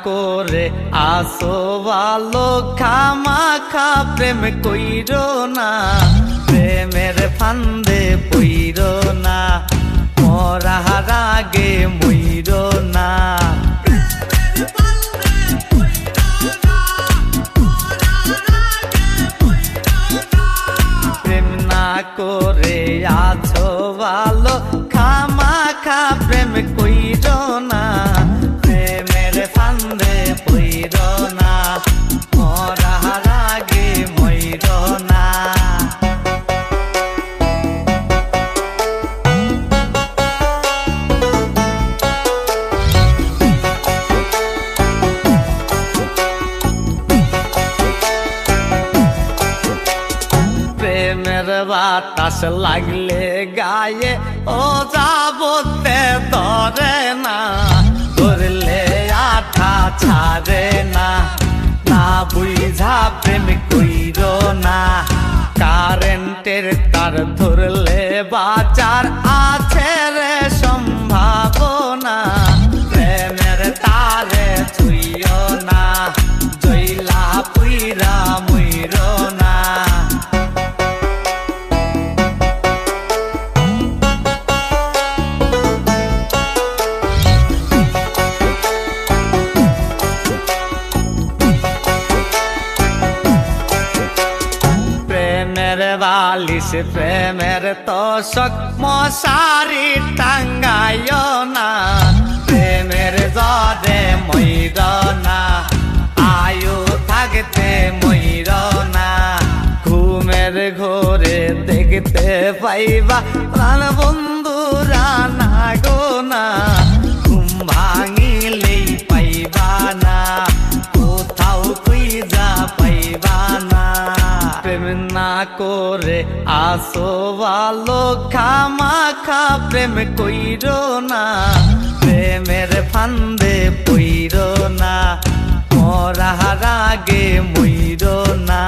করে আসো ভালো খামাখা প্রেম কইরো না প্রেমের ফান্দে পইরো না মরার আগে মইরো না প্রেম না করে আছো ভালো খামাখা প্রেম কইরো না প্রেমের ফান্দে পইরো না মরার আগে মইরো না প্রেমের বাতাস লাগলে গায়ে ও যাবতে ধরে না ধরলে আঠা ছাড়ে না না বুঝা প্রেম কইরো না কারেন্টের তার ধরলে বাঁচার আছে রে সম্ভাবনা প্রেমের তারে ছুইও না জইলা পুইরা মুইরো না প্রেমের বালিশ প্রেমের তোষক মশারি টাঙ্গাইও না প্রেমের জরে মইর না আয়ু থাকতে মইর না ঘুমের ঘোরে দেখতে পাইবা প্রাণ বন্ধুরা না গো না ঘুম ভাঙিলেই পাইবা না কোথাও খুঁজা পাইবা না প্রেম না করে আসো ভালো খামাখা প্রেম কইরো না প্রেমের ফান্দে পইরো না মরার আগে মইরো না।